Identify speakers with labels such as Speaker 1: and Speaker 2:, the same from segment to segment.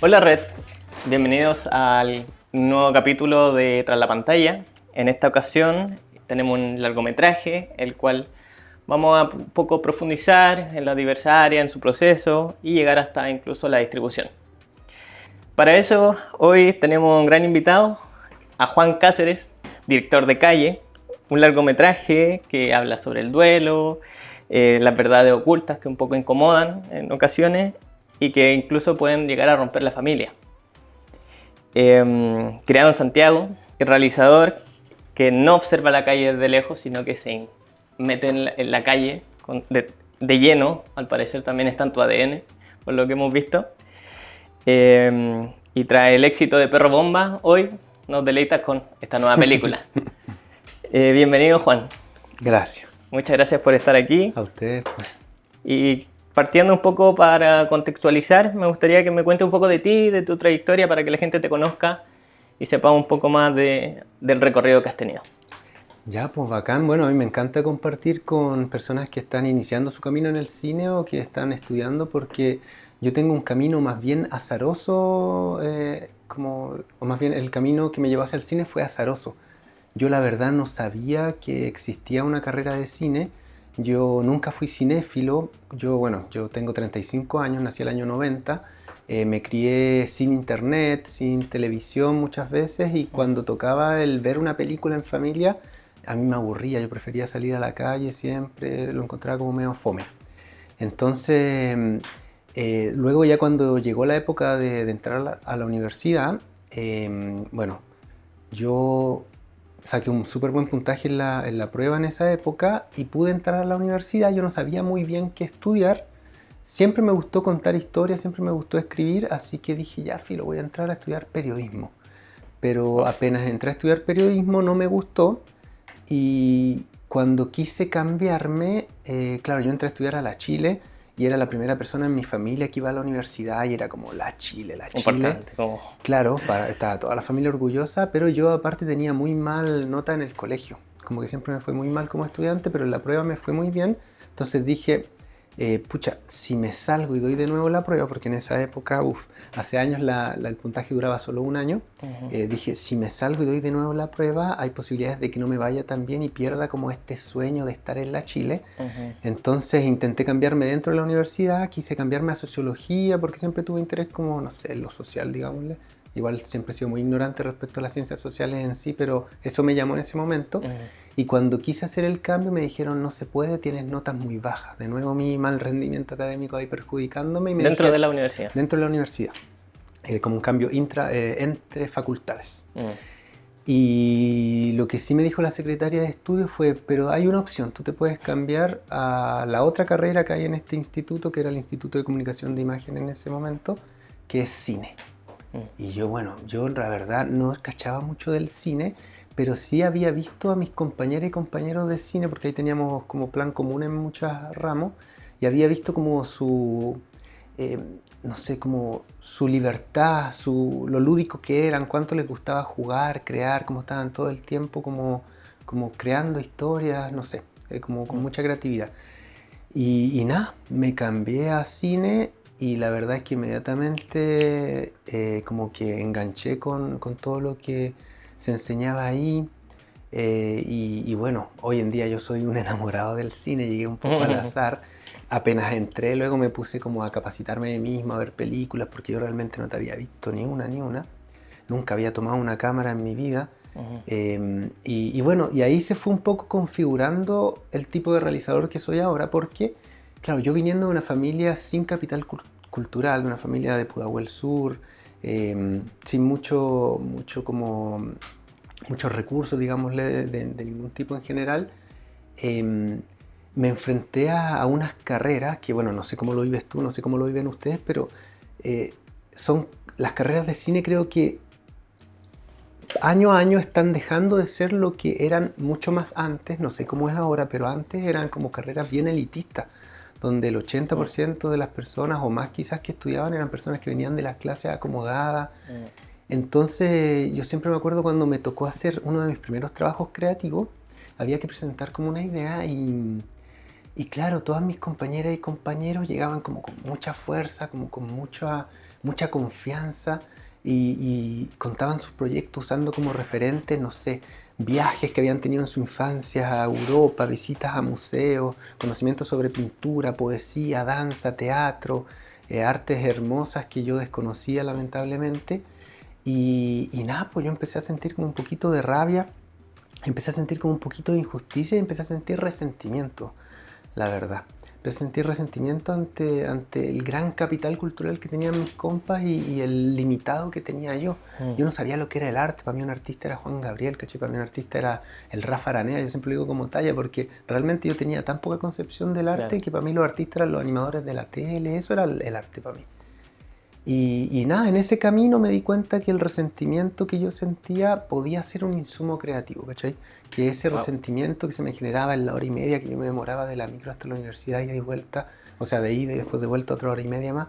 Speaker 1: Hola Red, bienvenidos al nuevo capítulo de Tras la Pantalla. En esta ocasión tenemos un largometraje, el cual vamos a un poco profundizar en las diversas áreas, en su proceso y llegar hasta incluso la distribución. Para eso hoy tenemos un gran invitado, a Juan Cáceres, director de Calle, un largometraje que habla sobre el duelo, las verdades ocultas que un poco incomodan en ocasiones y que incluso pueden llegar a romper la familia. Creado en Santiago, el realizador que no observa la calle desde lejos, sino que se mete en la calle de lleno, al parecer también está en tu ADN, por lo que hemos visto. Y tras el éxito de Perro Bomba, hoy nos deleitas con esta nueva película. Bienvenido, Juan.
Speaker 2: Gracias.
Speaker 1: Muchas gracias por estar aquí.
Speaker 2: A ustedes, pues.
Speaker 1: Y partiendo un poco para contextualizar, me gustaría que me cuentes un poco de ti, de tu trayectoria, para que la gente te conozca y sepa un poco más del recorrido que has tenido.
Speaker 2: Ya, pues bacán. Bueno, a mí me encanta compartir con personas que están iniciando su camino en el cine o que están estudiando, porque yo tengo un camino más bien azaroso, o más bien el camino que me llevó hacia el cine fue azaroso. Yo la verdad no sabía que existía una carrera de cine. Yo nunca fui cinéfilo. Yo tengo 35 años, nací el año 90. Me crié sin internet, sin televisión muchas veces, y cuando tocaba el ver una película en familia, a mí me aburría. Yo prefería salir a la calle siempre, lo encontraba como medio fome. Entonces, luego ya cuando llegó la época de entrar a la universidad, yo saqué un súper buen puntaje en la prueba en esa época y pude entrar a la universidad. Yo no sabía muy bien qué estudiar. Siempre me gustó contar historias, siempre me gustó escribir, así que dije, ya, filo, voy a entrar a estudiar periodismo. Pero apenas entré a estudiar periodismo no me gustó, y cuando quise cambiarme, claro, yo entré a estudiar a la Chile y era la primera persona en mi familia que iba a la universidad y era como la Chile.
Speaker 1: Importante, como...
Speaker 2: Claro, estaba toda la familia orgullosa, pero yo aparte tenía muy mal nota en el colegio. Como que siempre me fue muy mal como estudiante, pero en la prueba me fue muy bien. Entonces dije, pucha, si me salgo y doy de nuevo la prueba, porque en esa época, hace años el puntaje duraba solo un año, dije, si me salgo y doy de nuevo la prueba, hay posibilidades de que no me vaya tan bien y pierda como este sueño de estar en la Chile. Entonces intenté cambiarme dentro de la universidad, quise cambiarme a sociología, porque siempre tuve interés como, no sé, en lo social, digámosle. Igual siempre he sido muy ignorante respecto a las ciencias sociales en sí, pero eso me llamó en ese momento. Y cuando quise hacer el cambio me dijeron, no se puede, tienes notas muy bajas. De nuevo mi mal rendimiento académico ahí perjudicándome.
Speaker 1: ¿Dentro de la universidad?
Speaker 2: Dentro de la universidad. Como un cambio entre facultades. Y lo que sí me dijo la secretaria de estudio fue, pero hay una opción, tú te puedes cambiar a la otra carrera que hay en este instituto, que era el Instituto de Comunicación de Imagen en ese momento, que es cine. Y yo la verdad no cachaba mucho del cine, pero sí había visto a mis compañeras y compañeros de cine, porque ahí teníamos como plan común en muchos ramos, y había visto como no sé, como su libertad, lo lúdico que eran, cuánto les gustaba jugar, crear, cómo estaban todo el tiempo como creando historias, no sé, como con mucha creatividad. Y nada, me cambié a cine. Y la verdad es que inmediatamente como que enganché con todo lo que se enseñaba ahí. Y bueno, hoy en día yo soy un enamorado del cine, llegué un poco al azar. Apenas entré, luego me puse como a capacitarme de mí mismo, a ver películas, porque yo realmente no te había visto ni una. Nunca había tomado una cámara en mi vida. Y bueno, y ahí se fue un poco configurando el tipo de realizador que soy ahora, porque claro, yo viniendo de una familia sin capital cultural, de una familia de Pudahuel Sur, sin muchos recursos, digámosle, de ningún tipo en general, me enfrenté a unas carreras que, bueno, no sé cómo lo vives tú, no sé cómo lo viven ustedes, pero son las carreras de cine, creo que año a año están dejando de ser lo que eran mucho más antes. No sé cómo es ahora, pero antes eran como carreras bien elitistas, donde el 80% de las personas o más quizás que estudiaban eran personas que venían de las clases acomodadas. Entonces yo siempre me acuerdo cuando me tocó hacer uno de mis primeros trabajos creativos, había que presentar como una idea y claro, todas mis compañeras y compañeros llegaban como con mucha fuerza, como con mucha mucha confianza y contaban sus proyectos usando como referentes, no sé, viajes que habían tenido en su infancia a Europa, visitas a museos, conocimientos sobre pintura, poesía, danza, teatro, artes hermosas que yo desconocía lamentablemente. Y nada, pues yo empecé a sentir como un poquito de rabia, empecé a sentir como un poquito de injusticia y empecé a sentir resentimiento, la verdad. Empecé a sentir resentimiento ante el gran capital cultural que tenían mis compas y el limitado que tenía yo. Yo no sabía lo que era el arte. Para mí un artista era Juan Gabriel, ¿cachai? Para mí un artista era el Rafa Aranea. Yo siempre lo digo como talla porque realmente yo tenía tan poca concepción del arte, claro, que para mí los artistas eran los animadores de la tele. Eso era el arte para mí. Y nada, en ese camino me di cuenta que el resentimiento que yo sentía podía ser un insumo creativo, ¿cachai? Que ese resentimiento que se me generaba en la hora y media que yo me demoraba de la micro hasta la universidad y vuelta, o sea, de ida y después de vuelta otra hora y media más,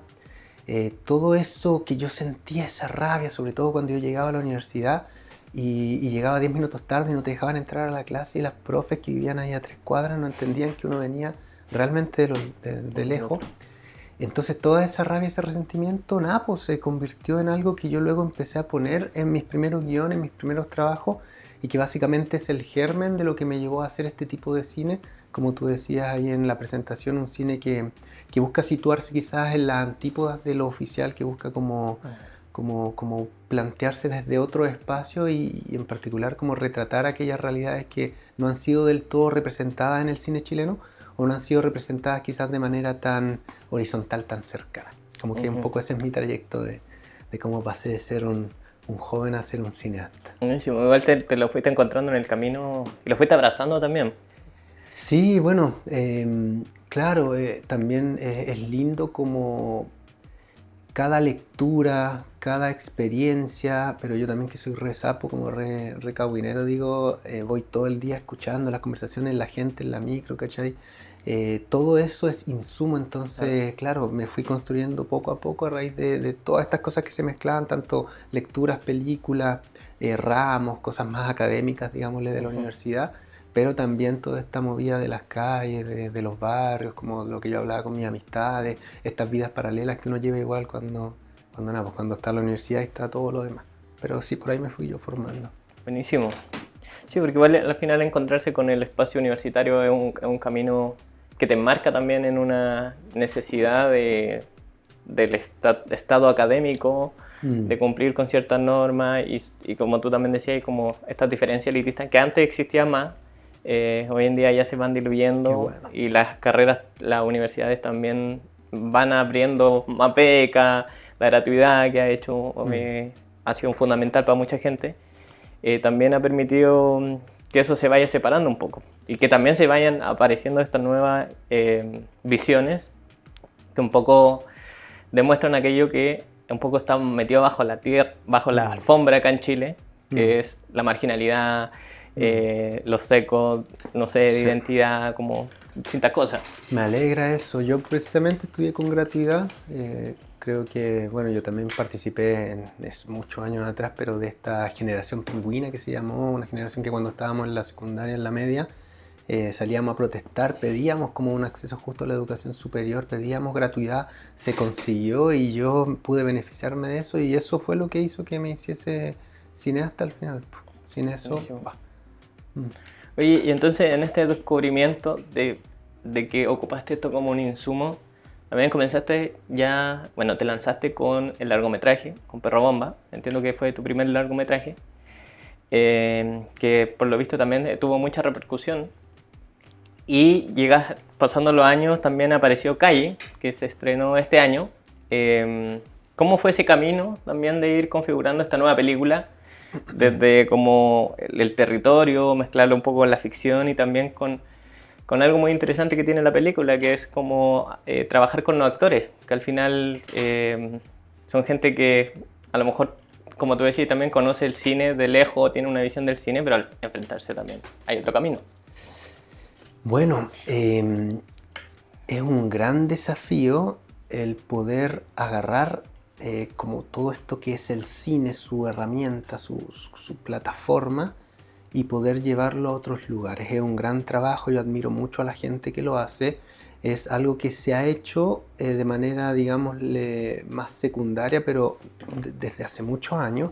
Speaker 2: todo eso que yo sentía, esa rabia, sobre todo cuando yo llegaba a la universidad y llegaba 10 minutos tarde y no te dejaban entrar a la clase y las profes que vivían ahí a 3 cuadras no entendían que uno venía realmente de lejos. Entonces toda esa rabia, ese resentimiento, nada, pues se convirtió en algo que yo luego empecé a poner en mis primeros guiones, en mis primeros trabajos, y que básicamente es el germen de lo que me llevó a hacer este tipo de cine, como tú decías ahí en la presentación, un cine que busca situarse quizás en las antípodas de lo oficial, que busca como plantearse desde otro espacio y en particular como retratar aquellas realidades que no han sido del todo representadas en el cine chileno, o no han sido representadas quizás de manera tan horizontal, tan cercana. Como que un poco ese es mi trayecto de cómo pasé de ser un joven a ser un cineasta.
Speaker 1: Buenísimo. Igual te lo fuiste encontrando en el camino y lo fuiste abrazando también.
Speaker 2: Sí, bueno, claro, también es lindo como cada lectura, cada experiencia, pero yo también que soy re sapo, como re cahuinero, digo, voy todo el día escuchando las conversaciones, la gente en la micro, ¿cachai? Todo eso es insumo, entonces, claro, me fui construyendo poco a poco a raíz de todas estas cosas que se mezclaban, tanto lecturas, películas, ramos, cosas más académicas, digámosle, de la universidad, pero también toda esta movida de las calles, de los barrios, como lo que yo hablaba con mis amistades, estas vidas paralelas que uno lleva igual cuando está en la universidad y está todo lo demás. Pero sí, por ahí me fui yo formando.
Speaker 1: Buenísimo. Sí, porque igual al final encontrarse con el espacio universitario es un camino que te enmarca también en una necesidad del estado académico, de cumplir con ciertas normas y como tú también decías, hay como estas diferencias elitistas que antes existían más, hoy en día ya se van diluyendo. Bueno. Y las carreras, las universidades también van abriendo más becas, la gratuidad que ha hecho, ha sido fundamental para mucha gente. También ha permitido que eso se vaya separando un poco y que también se vayan apareciendo estas nuevas visiones que un poco demuestran aquello que un poco está metido bajo la tierra, bajo la alfombra acá en Chile, que es la marginalidad, los secos, no sé, de identidad, como distintas cosas.
Speaker 2: Me alegra eso. Yo precisamente estudié con gratuidad. Creo que, bueno, yo también participé muchos años atrás, pero de esta generación pingüina que se llamó, una generación que cuando estábamos en la secundaria, en la media, salíamos a protestar, pedíamos como un acceso justo a la educación superior, pedíamos gratuidad, se consiguió y yo pude beneficiarme de eso y eso fue lo que hizo que me hiciese cineasta al final. Sin eso, va.
Speaker 1: Oye, y entonces en este descubrimiento de que ocupaste esto como un insumo, también comenzaste ya, bueno, te lanzaste con el largometraje, con Perro Bomba, entiendo que fue tu primer largometraje, que por lo visto también tuvo mucha repercusión. Y pasando los años, también apareció Calle, que se estrenó este año. ¿Cómo fue ese camino también de ir configurando esta nueva película? Desde como el territorio, mezclarlo un poco con la ficción y también con algo muy interesante que tiene la película, que es como trabajar con los actores, que al final son gente que a lo mejor, como tú decías, también conoce el cine de lejos, tiene una visión del cine, pero al enfrentarse también hay otro camino.
Speaker 2: Bueno, es un gran desafío el poder agarrar como todo esto que es el cine, su herramienta, su plataforma, y poder llevarlo a otros lugares. Es un gran trabajo, yo admiro mucho a la gente que lo hace. es algo que se ha hecho de manera, digámosle, más secundaria, pero desde hace muchos años.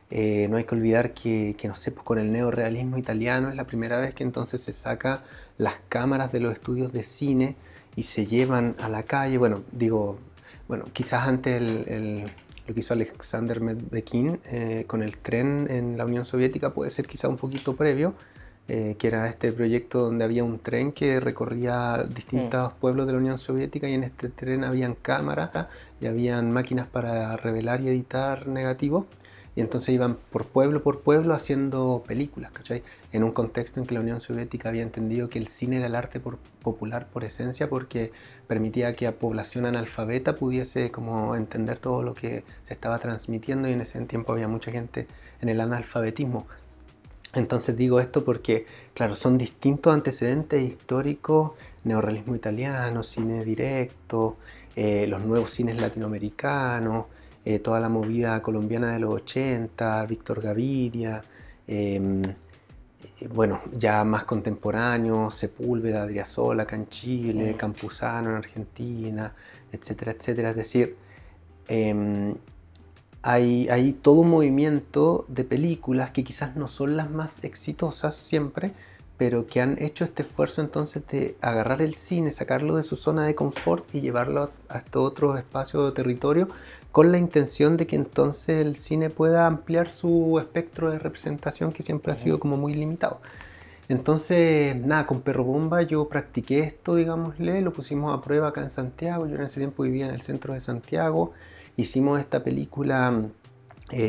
Speaker 2: No hay que olvidar que, no sé, pues con el neorrealismo italiano es la primera vez que entonces se saca las cámaras de los estudios de cine y se llevan a la calle. Bueno, quizás antes lo que hizo Alexander Medvedkin con el tren en la Unión Soviética puede ser quizá un poquito previo, que era este proyecto donde había un tren que recorría distintos pueblos de la Unión Soviética y en este tren habían cámaras y habían máquinas para revelar y editar negativos. Y entonces iban por pueblo haciendo películas, ¿cachai? En un contexto en que la Unión Soviética había entendido que el cine era el arte popular por esencia, porque permitía que a población analfabeta pudiese como entender todo lo que se estaba transmitiendo, y en ese tiempo había mucha gente en el analfabetismo. Entonces digo esto porque, claro, son distintos antecedentes históricos: neorrealismo italiano, cine directo, los nuevos cines latinoamericanos, toda la movida colombiana de los 80, Víctor Gaviria, bueno, ya más contemporáneo, Sepúlveda, Adriasola acá en Chile, Campuzano en Argentina, etcétera, etcétera. Es decir, hay todo un movimiento de películas que quizás no son las más exitosas siempre, pero que han hecho este esfuerzo entonces de agarrar el cine, sacarlo de su zona de confort y llevarlo a estos otros espacios de territorio, con la intención de que entonces el cine pueda ampliar su espectro de representación, que siempre ha sido como muy limitado. Entonces, nada, con Perro Bomba yo practiqué esto, digámosle, lo pusimos a prueba acá en Santiago. Yo en ese tiempo vivía en el centro de Santiago. Hicimos esta película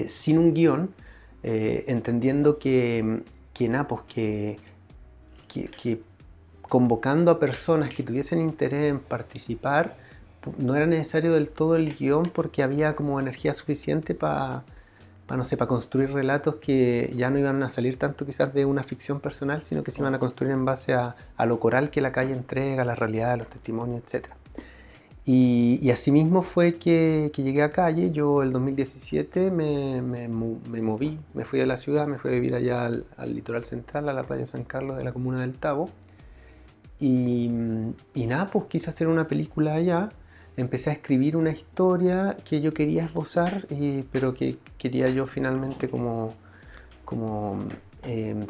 Speaker 2: sin un guión, entendiendo que convocando a personas que tuviesen interés en participar, no era necesario del todo el guión, porque había como energía suficiente para construir relatos que ya no iban a salir tanto quizás de una ficción personal, sino que se iban a construir en base a lo coral que la calle entrega, la realidad, los testimonios, etc. Y asimismo fue que llegué a Calle. Yo el 2017 me moví, me fui de la ciudad, me fui a vivir allá al litoral central, a la playa San Carlos de la comuna del Tabo. Y nada, pues quise hacer una película allá. Empecé a escribir una historia que yo quería esbozar, pero que quería yo finalmente como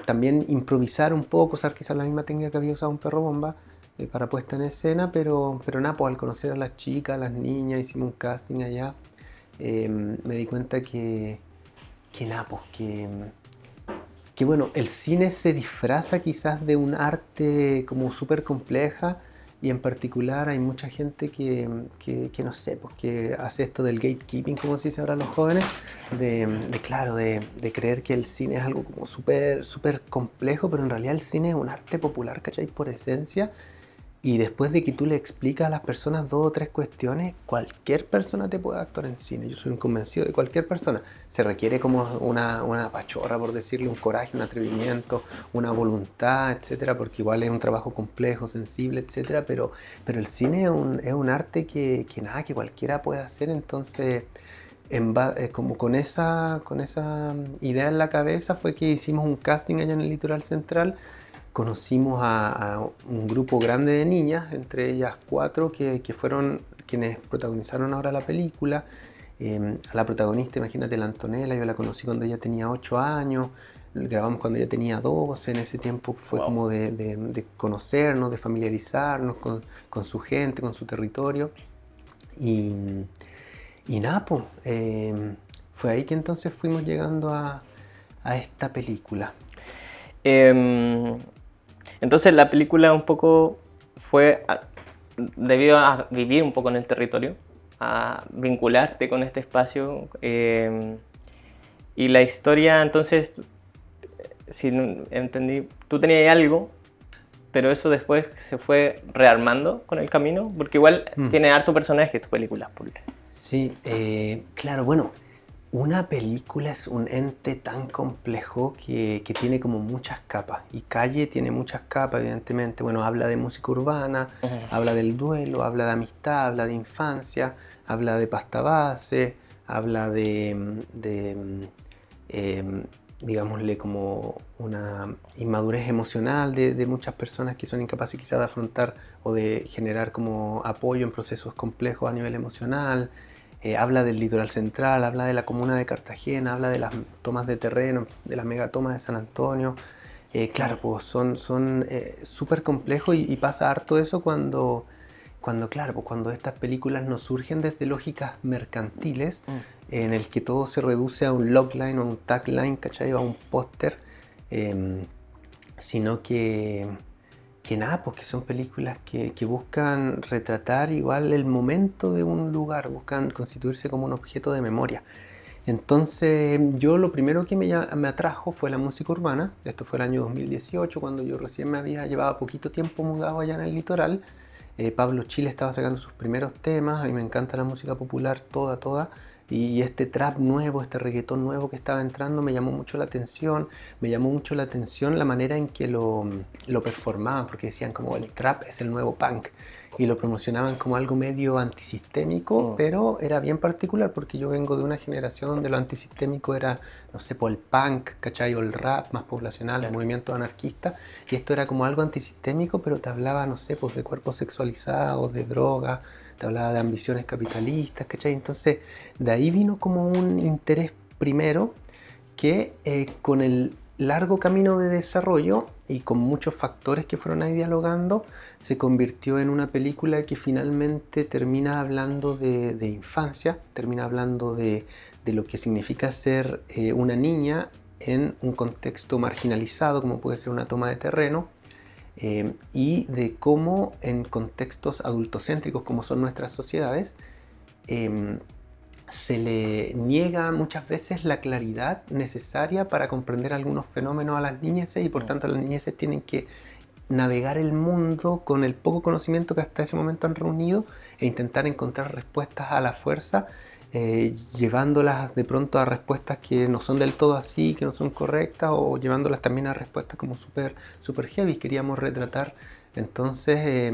Speaker 2: también improvisar un poco, usar quizás la misma técnica que había usado un Perro Bomba para puesta en escena, pero nada, pues al conocer a las chicas, a las niñas, hicimos un casting allá, me di cuenta que nada, pues que bueno, el cine se disfraza quizás de un arte como súper compleja, y en particular hay mucha gente que no sé, pues que hace esto del gatekeeping, como se dice ahora los jóvenes, de creer que el cine es algo como súper complejo, pero en realidad el cine es un arte popular, ¿cachai? Por esencia. Y después de que tú le explicas a las personas 2 o 3 cuestiones, cualquier persona te puede actuar en cine. Yo soy un convencido de cualquier persona. Se requiere como una pachorra, por decirle, un coraje, un atrevimiento, una voluntad, etcétera, porque igual es un trabajo complejo, sensible, etcétera, pero el cine es un arte que cualquiera puede hacer. Entonces, como con esa idea en la cabeza fue que hicimos un casting allá en el Litoral Central. Conocimos a un grupo grande de niñas, entre ellas 4 que fueron quienes protagonizaron ahora la película. A la protagonista, imagínate, la Antonella, yo la conocí cuando ella tenía 8 años, grabamos cuando ella tenía 12, en ese tiempo fue como de conocernos, de familiarizarnos con su gente, con su territorio. Y nada, pues, fue ahí que entonces fuimos llegando a esta película.
Speaker 1: Entonces la película un poco fue debido a vivir un poco en el territorio, a vincularte con este espacio, y la historia, entonces, si entendí, tú tenías algo, pero eso después se fue rearmando con el camino, porque igual tiene harto personaje tu película.
Speaker 2: Sí, claro, bueno. Una película es un ente tan complejo que tiene como muchas capas, y Calle tiene muchas capas, evidentemente. Bueno, habla de música urbana, habla del duelo, habla de amistad, habla de infancia, habla de pasta base, habla de digámosle, como una inmadurez emocional de muchas personas que son incapaces quizás de afrontar o de generar como apoyo en procesos complejos a nivel emocional. Habla del litoral central, habla de la comuna de Cartagena, habla de las tomas de terreno, de las megatomas de San Antonio. Claro, pues son súper complejos y pasa harto eso claro, pues cuando estas películas no surgen desde lógicas mercantiles, en el que todo se reduce a un logline o un tagline, ¿cachai? O a un póster, sino que nada, pues que son películas que buscan retratar igual el momento de un lugar, buscan constituirse como un objeto de memoria. Entonces yo lo primero que me atrajo fue la música urbana. Esto fue el año 2018, cuando yo recién me había llevado poquito tiempo mudado allá en el litoral. Pablo Chile estaba sacando sus primeros temas, a mí me encanta la música popular toda. Y este trap nuevo, este reggaetón nuevo que estaba entrando me llamó mucho la atención. Me llamó mucho la atención la manera en que lo performaban, porque decían como el trap es el nuevo punk. Y lo promocionaban como algo medio antisistémico, pero era bien particular porque yo vengo de una generación donde lo antisistémico era, no sé, por el punk, ¿cachai? O el rap más poblacional, claro, el movimiento anarquista, y esto era como algo antisistémico, pero te hablaba, no sé, pues de cuerpos sexualizados, de droga, te hablaba de ambiciones capitalistas, ¿cachai? Entonces, de ahí vino como un interés primero que con el largo camino de desarrollo y con muchos factores que fueron ahí dialogando, se convirtió en una película que finalmente termina hablando de infancia, termina hablando de lo que significa ser una niña en un contexto marginalizado, como puede ser una toma de terreno, y de cómo en contextos adultocéntricos como son nuestras sociedades, se le niega muchas veces la claridad necesaria para comprender algunos fenómenos a las niñeces y por tanto las niñeces tienen que navegar el mundo con el poco conocimiento que hasta ese momento han reunido e intentar encontrar respuestas a la fuerza, llevándolas de pronto a respuestas que no son del todo así, que no son correctas, o llevándolas también a respuestas como super heavy. Queríamos retratar entonces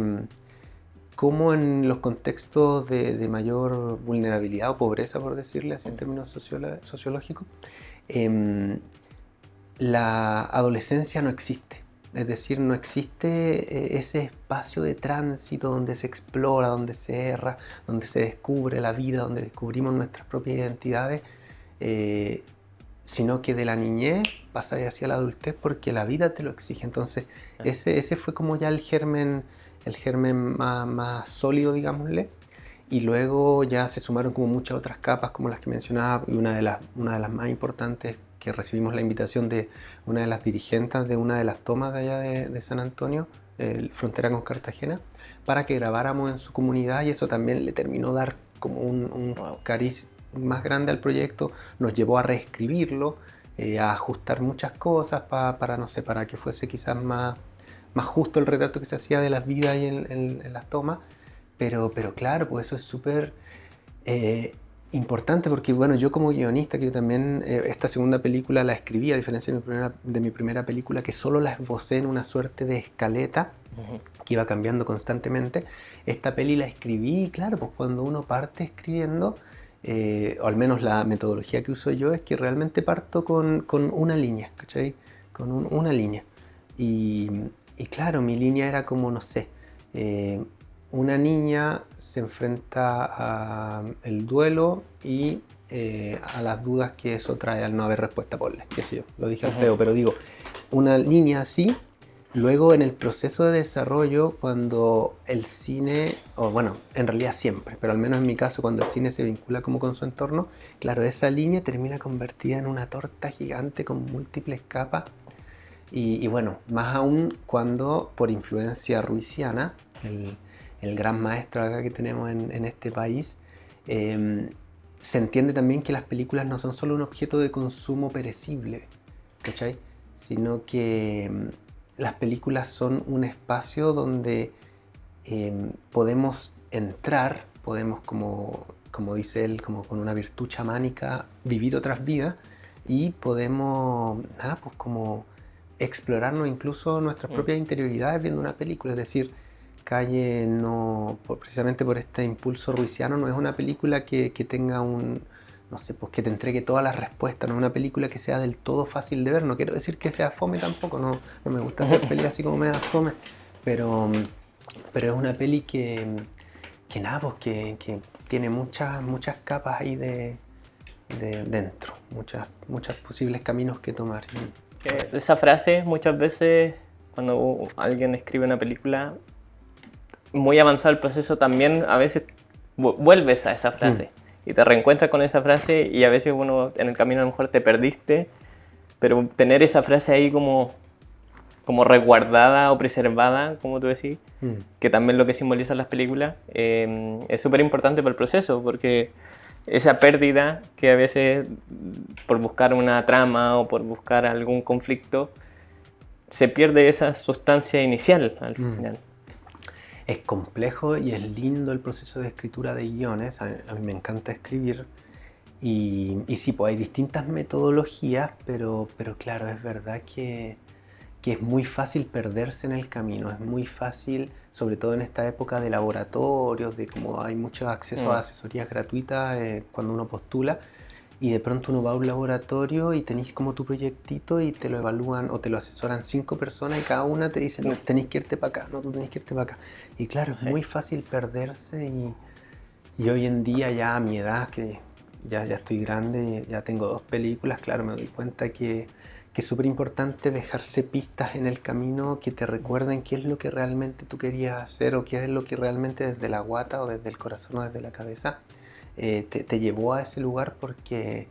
Speaker 2: cómo en los contextos de mayor vulnerabilidad o pobreza, por decirle así en términos sociológicos, la adolescencia no existe. Es decir, no existe ese espacio de tránsito donde se explora, donde se erra, donde se descubre la vida, donde descubrimos nuestras propias identidades, sino que de la niñez pasas hacia la adultez porque la vida te lo exige. Entonces, ese fue como ya el germen más sólido, digámosle, y luego ya se sumaron como muchas otras capas como las que mencionaba, y una de las más importantes, que recibimos la invitación de una de las dirigentes de una de las tomas de allá de San Antonio, frontera con Cartagena, para que grabáramos en su comunidad, y eso también le terminó dar como un cariz más grande al proyecto, nos llevó a reescribirlo, a ajustar muchas cosas para que fuese quizás más justo el retrato que se hacía de las vidas ahí en las tomas, pero claro, pues eso es súper importante porque, bueno, yo como guionista, que yo también esta segunda película la escribí, a diferencia de mi primera película, que solo la esbocé en una suerte de escaleta que iba cambiando constantemente. Esta peli la escribí y claro, pues cuando uno parte escribiendo, o al menos la metodología que uso yo es que realmente parto con una línea, ¿cachai? Con una línea. Y claro, mi línea era como, no sé, una niña se enfrenta al duelo y a las dudas que eso trae al no haber respuesta por qué sé yo, lo dije al feo, pero digo, una línea así. Luego en el proceso de desarrollo, cuando el cine, o bueno, en realidad siempre, pero al menos en mi caso, cuando el cine se vincula como con su entorno, claro, esa línea termina convertida en una torta gigante con múltiples capas. Y bueno, más aún cuando por influencia ruisiana, el gran maestro acá que tenemos en este país, se entiende también que las películas no son solo un objeto de consumo perecible, ¿cachai? Sino que las películas son un espacio donde podemos entrar, podemos, como dice él, como con una virtud chamánica, vivir otras vidas, y podemos, pues como explorarnos incluso nuestras propias interioridades viendo una película. Es decir, Calle precisamente por este impulso ruisiano, no es una película que tenga no sé, pues que te entregue todas las respuestas, no es una película que sea del todo fácil de ver, no quiero decir que sea fome tampoco, no me gusta hacer pelis así como me da fome, pero, pero es una peli que nada, pues que tiene muchas capas ahí de dentro, muchos posibles caminos que tomar.
Speaker 1: Esa frase muchas veces cuando alguien escribe una película, muy avanzado el proceso también a veces vuelves a esa frase y te reencuentras con esa frase y a veces uno en el camino a lo mejor te perdiste, pero tener esa frase ahí como resguardada o preservada, como tú decís, que también lo que simbolizan las películas, es súper importante para el proceso, porque esa pérdida que a veces por buscar una trama o por buscar algún conflicto, se pierde esa sustancia inicial al final.
Speaker 2: Es complejo y es lindo el proceso de escritura de guiones, a mí me encanta escribir. Y sí, pues hay distintas metodologías, pero claro, es verdad que es muy fácil perderse en el camino, es muy fácil, sobre todo en esta época de laboratorios, de como hay mucho acceso a asesorías gratuitas cuando uno postula, y de pronto uno va a un laboratorio y tenéis como tu proyectito y te lo evalúan o te lo asesoran 5 personas y cada una te dice, no, tenéis que irte para acá, no, tú tenés que irte para acá. Y claro, es muy fácil perderse y hoy en día ya a mi edad, que ya estoy grande, ya tengo 2 películas, claro, me doy cuenta que es súper importante dejarse pistas en el camino que te recuerden qué es lo que realmente tú querías hacer o qué es lo que realmente desde la guata o desde el corazón o desde la cabeza te llevó a ese lugar porque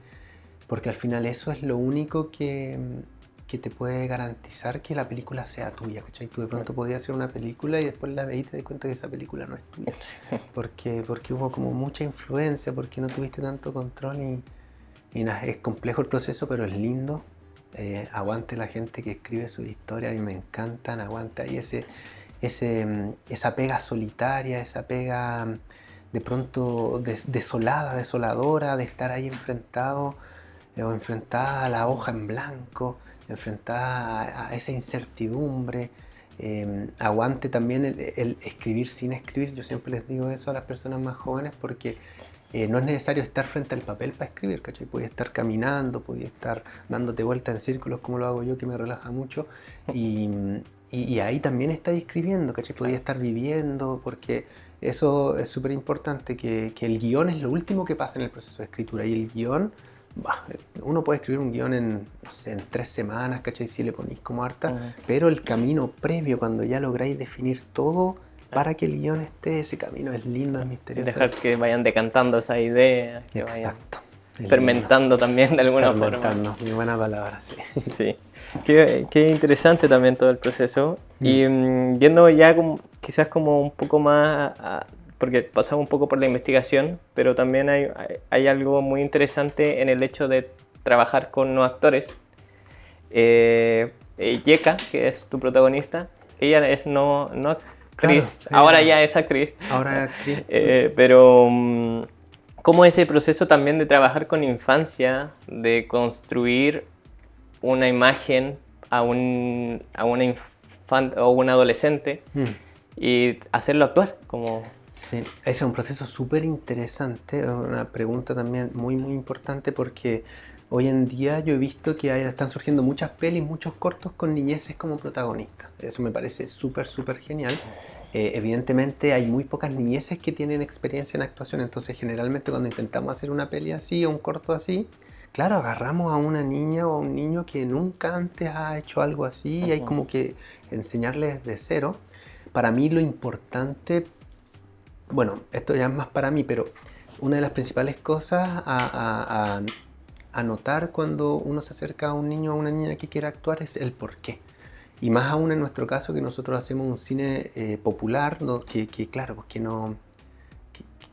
Speaker 2: al final eso es lo único que te puede garantizar que la película sea tuya, ¿cachai? Tú de pronto podías hacer una película y después la veis y te das cuenta que esa película no es tuya. Porque hubo como mucha influencia, porque no tuviste tanto control y nada, es complejo el proceso, pero es lindo. Aguante la gente que escribe su historia, a mí me encantan, aguante ahí esa pega solitaria, esa pega de pronto desolada, desoladora, de estar ahí enfrentado o enfrentada a la hoja en blanco, enfrentada a esa incertidumbre. Aguante también el escribir sin escribir, yo siempre les digo eso a las personas más jóvenes porque no es necesario estar frente al papel para escribir, ¿cachai? Podía estar caminando, podía estar dándote vueltas en círculos como lo hago yo, que me relaja mucho, y ahí también estáis escribiendo, ¿cachai? Podía estar viviendo, porque eso es súper importante, que el guión es lo último que pasa en el proceso de escritura, y el guión, uno puede escribir un guión no sé, en 3 semanas, ¿cachai? Si le ponéis como harta, pero el camino previo, cuando ya lográis definir todo, para que el guión esté, ese camino es lindo, es misterioso.
Speaker 1: Dejar que vayan decantando esas ideas, que
Speaker 2: Exacto.
Speaker 1: vayan fermentando también de alguna forma.
Speaker 2: Muy buena palabra, sí.
Speaker 1: Sí. Qué interesante también todo el proceso. Y yendo ya quizás como un poco más, porque pasamos un poco por la investigación, pero también hay algo muy interesante en el hecho de trabajar con no actores. Yeka, que es tu protagonista, ella es no actriz, claro, ahora ya es actriz.
Speaker 2: Ahora es actriz.
Speaker 1: Pero ¿cómo es ese proceso también de trabajar con infancia, de construir una imagen a una infante o un adolescente y hacerlo actuar?
Speaker 2: Sí, ese es un proceso súper interesante, una pregunta también muy importante porque hoy en día yo he visto que están surgiendo muchas pelis, muchos cortos con niñeces como protagonistas. Eso me parece súper genial. Evidentemente hay muy pocas niñeces que tienen experiencia en actuación, entonces generalmente cuando intentamos hacer una peli así o un corto así, claro, agarramos a una niña o a un niño que nunca antes ha hecho algo así y hay como que enseñarles desde cero. Para mí lo importante, bueno, esto ya es más para mí, pero una de las principales cosas a notar cuando uno se acerca a un niño o a una niña que quiera actuar es el por qué. Y más aún en nuestro caso que nosotros hacemos un cine popular, ¿no? que claro, pues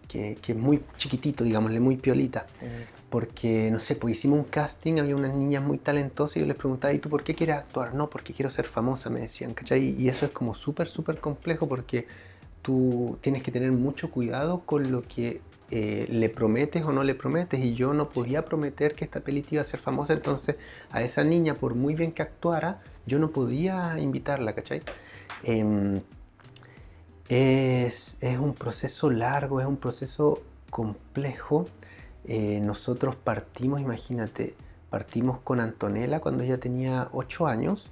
Speaker 2: que es muy chiquitito, digámosle, muy piolita. Porque, no sé, pues hicimos un casting, había unas niñas muy talentosas y yo les preguntaba, ¿y tú por qué quieres actuar? No, porque quiero ser famosa, me decían, ¿cachai? Y eso es como súper complejo porque tú tienes que tener mucho cuidado con lo que le prometes o no le prometes, y yo no podía prometer que esta peli te iba a ser famosa, entonces a esa niña, por muy bien que actuara, yo no podía invitarla, ¿cachai? Es un proceso largo, es un proceso complejo, Nosotros partimos, imagínate, partimos con Antonella cuando ella tenía 8 años,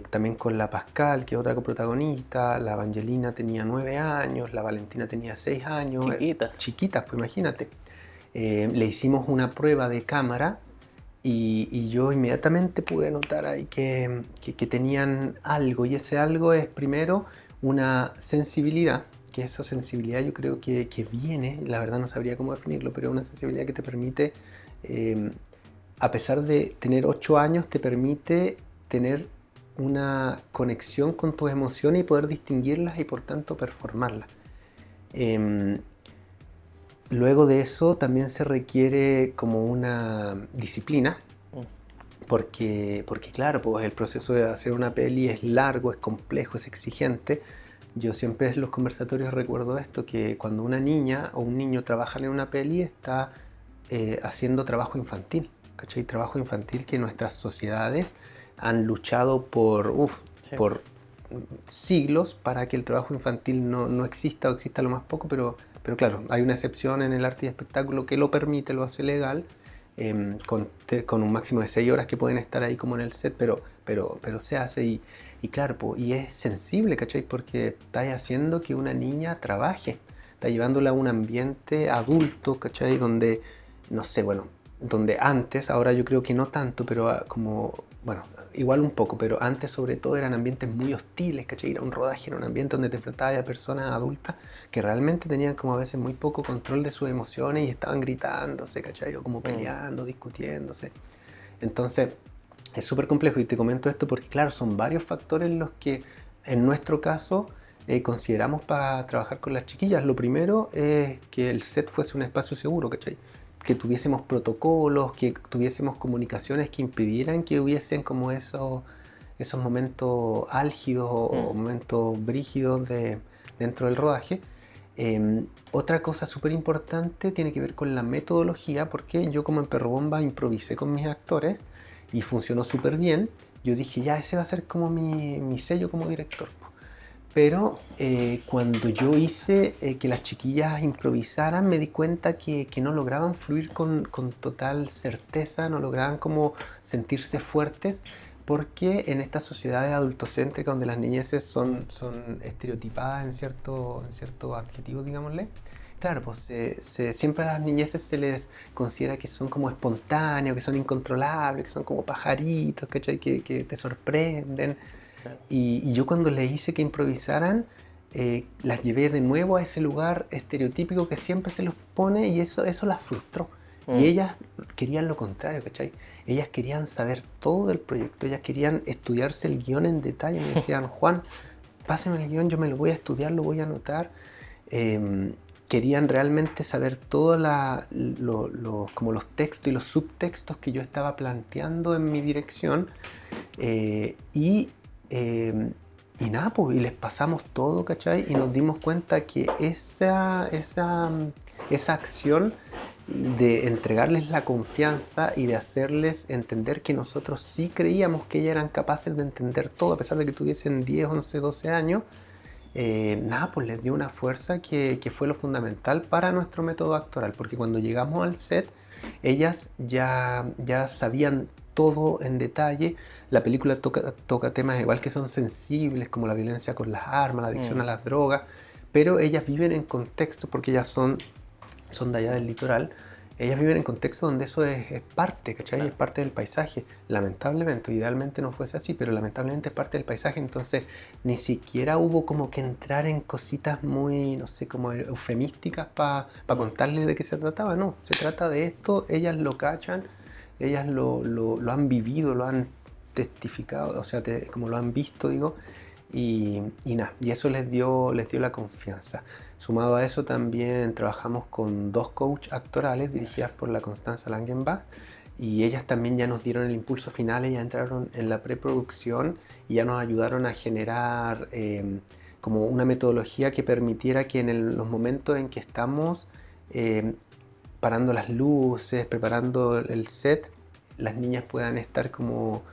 Speaker 2: también con la Pascal, que es otra coprotagonista, la Evangelina tenía 9 años, la Valentina tenía 6 años.
Speaker 1: Chiquitas.
Speaker 2: Chiquitas, pues imagínate. Le hicimos una prueba de cámara y yo inmediatamente pude notar ahí que tenían algo, y ese algo es primero una sensibilidad, que esa sensibilidad yo creo que viene, la verdad no sabría cómo definirlo, pero es una sensibilidad que te permite, a pesar de tener 8 años, te permite tener una conexión con tus emociones y poder distinguirlas y por tanto performarlas. Luego de eso también se requiere como una disciplina, porque claro, pues el proceso de hacer una peli es largo, es complejo, es exigente. Yo siempre en los conversatorios recuerdo esto, que cuando una niña o un niño trabajan en una peli está haciendo trabajo infantil, ¿cachai? Trabajo infantil que nuestras sociedades han luchado por siglos para que el trabajo infantil no exista o exista lo más poco, pero claro, hay una excepción en el arte y espectáculo que lo permite, lo hace legal, con un máximo de 6 horas que pueden estar ahí como en el set, pero se hace y claro, y es sensible, ¿cachai? Porque está haciendo que una niña trabaje, está llevándola a un ambiente adulto, ¿cachai? Donde, no sé, bueno, donde antes, ahora yo creo que no tanto, pero como, bueno, igual un poco, pero antes sobre todo eran ambientes muy hostiles, ¿cachai? Era un rodaje, era un ambiente donde te enfrentabas a personas adultas que realmente tenían como a veces muy poco control de sus emociones y estaban gritándose, ¿cachai? O como peleando, discutiéndose. Entonces, es súper complejo y te comento esto porque, claro, son varios factores los que en nuestro caso consideramos para trabajar con las chiquillas. Lo primero es que el set fuese un espacio seguro, ¿cachai? Que tuviésemos protocolos, que tuviésemos comunicaciones que impidieran que hubiesen como esos momentos álgidos o momentos brígidos dentro del rodaje. Otra cosa súper importante tiene que ver con la metodología, porque yo como en Perro Bomba improvisé con mis actores y funcionó súper bien. Yo dije, ya, ese va a ser como mi sello como director. Pero cuando yo hice que las chiquillas improvisaran, me di cuenta que no lograban fluir con total certeza, no lograban como sentirse fuertes, porque en estas sociedades adultocéntricas donde las niñeces son estereotipadas en cierto adjetivo, digámosle, claro, pues siempre a las niñeces se les considera que son como espontáneos, que son incontrolables, que son como pajaritos, ¿cachai? Que te sorprenden. Y yo cuando les hice que improvisaran, las llevé de nuevo a ese lugar estereotípico que siempre se los pone y eso las frustró. Y ellas querían lo contrario, ¿cachai? Ellas querían saber todo del proyecto, ellas querían estudiarse el guión en detalle. Me decían, Juan, pásenme el guión, yo me lo voy a estudiar, lo voy a anotar. Querían realmente saber todo como los textos y los subtextos que yo estaba planteando en mi dirección. Y nada, pues, y les pasamos todo, ¿cachai? Y nos dimos cuenta que esa acción de entregarles la confianza y de hacerles entender que nosotros sí creíamos que ellas eran capaces de entender todo, a pesar de que tuviesen 10, 11, 12 años, nada, pues les dio una fuerza que fue lo fundamental para nuestro método actoral, porque cuando llegamos al set, ellas ya sabían todo en detalle. La película toca temas igual que son sensibles, como la violencia con las armas, la adicción a las drogas, pero ellas viven en contextos, porque ellas son de allá del litoral, ellas viven en contextos donde eso es parte, ¿cachai?
Speaker 1: Claro.
Speaker 2: Es parte del paisaje. Lamentablemente, idealmente no fuese así, pero lamentablemente es parte del paisaje, entonces ni siquiera hubo como que entrar en cositas muy, no sé, como eufemísticas para contarles de qué se trataba. No, se trata de esto, ellas lo cachan, ellas lo han vivido, lo han testificado, o sea, como lo han visto, digo, y nada, y eso les dio la confianza. Sumado a eso también trabajamos con 2 coaches actorales dirigidas por la Constanza Langenbach, y ellas también ya nos dieron el impulso final, ya entraron en la preproducción y ya nos ayudaron a generar como una metodología que permitiera que en los momentos en que estamos parando las luces, preparando el set, las niñas puedan estar como,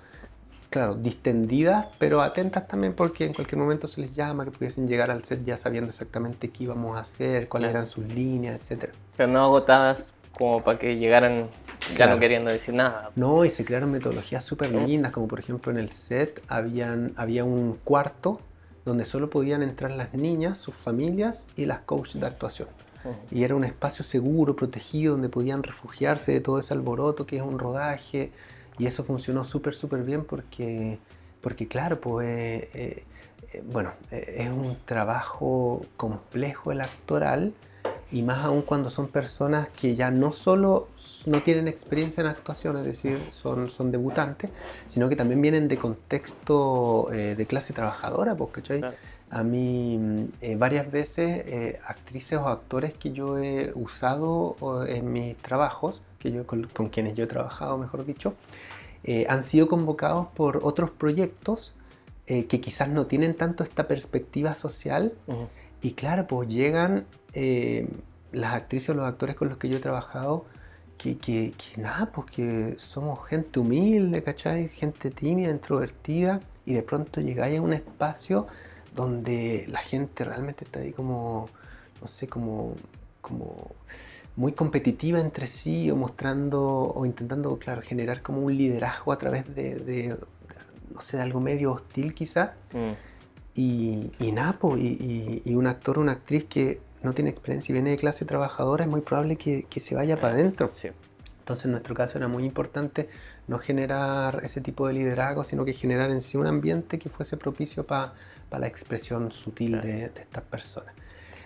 Speaker 2: claro, distendidas, pero atentas también, porque en cualquier momento se les llama, que pudiesen llegar al set ya sabiendo exactamente qué íbamos a hacer, cuáles eran sus líneas, etc.
Speaker 1: Pero no agotadas como para que llegaran ya
Speaker 2: Claro.
Speaker 1: no queriendo decir nada.
Speaker 2: No, y se crearon metodologías súper lindas, como por ejemplo en el set había un cuarto donde solo podían entrar las niñas, sus familias y las coaches de actuación. Y era un espacio seguro, protegido, donde podían refugiarse de todo ese alboroto que es un rodaje. Y eso funcionó súper bien porque claro, pues, bueno, es un trabajo complejo el actoral. Y más aún cuando son personas que ya no solo no tienen experiencia en actuación, es decir, son debutantes, sino que también vienen de contexto de clase trabajadora, pues, ¿cachai?
Speaker 1: Claro.
Speaker 2: A mí varias veces actrices o actores que yo he usado en mis trabajos, con quienes yo he trabajado, mejor dicho, han sido convocados por otros proyectos que quizás no tienen tanto esta perspectiva social. Y claro, pues llegan las actrices o los actores con los que yo he trabajado que nada, pues que somos gente humilde, ¿cachai? Gente tímida, introvertida, y de pronto llegáis a un espacio donde la gente realmente está ahí como, no sé, como muy competitiva entre sí o mostrando o intentando, claro, generar como un liderazgo a través no sé, de algo medio hostil quizá. Y nada, po, y un actor o una actriz que no tiene experiencia y viene de clase trabajadora, es muy probable que se vaya para adentro.
Speaker 1: Sí.
Speaker 2: Entonces en nuestro caso era muy importante no generar ese tipo de liderazgo, sino que generar en sí un ambiente que fuese propicio para la expresión sutil
Speaker 1: Claro.
Speaker 2: de estas personas.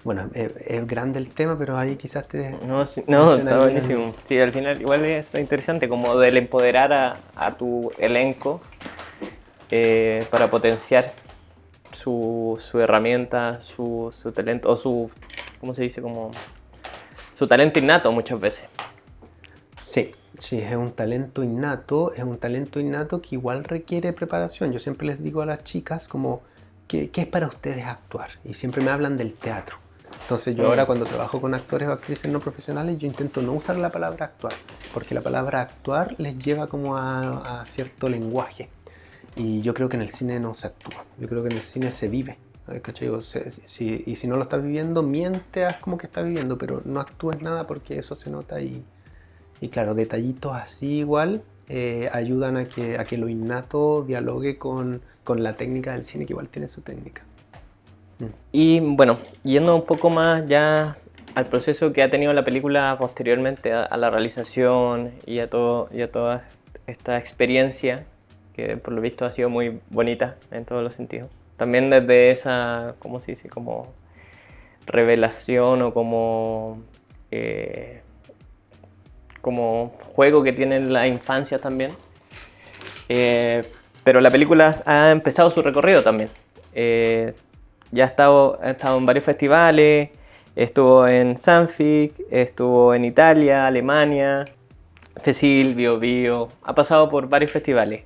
Speaker 2: Bueno, es grande el tema, pero ahí quizás te
Speaker 1: No, sí, no, está
Speaker 2: mencionaría
Speaker 1: buenísimo. Sí, al final igual es interesante como del empoderar a tu elenco para potenciar su herramienta, su talento, o ¿cómo se dice? Como su talento innato muchas veces.
Speaker 2: Sí, sí, es un talento innato que igual requiere preparación. Yo siempre les digo a las chicas como, ¿qué es para ustedes actuar? Y siempre me hablan del teatro. Entonces yo ahora cuando trabajo con actores o actrices no profesionales, yo intento no usar la palabra actuar, porque la palabra actuar les lleva como a cierto lenguaje. Y yo creo que en el cine no se actúa, yo creo que en el cine se vive. ¿Cachai? Y si no lo estás viviendo, miente, haz como que estás viviendo, pero no actúes nada porque eso se nota y claro, detallitos así igual ayudan a que lo innato dialogue con la técnica del cine, que igual tiene su técnica.
Speaker 1: Y bueno, yendo un poco más ya al proceso que ha tenido la película posteriormente a la realización y a toda esta experiencia, que por lo visto ha sido muy bonita en todos los sentidos. También desde esa, ¿cómo se dice? Como revelación o como juego que tiene la infancia también. Pero la película ha empezado su recorrido también. Ya ha estado en varios festivales, estuvo en Sanfic, estuvo en Italia, Alemania, Fesil, Bio Bio, ha pasado por varios festivales.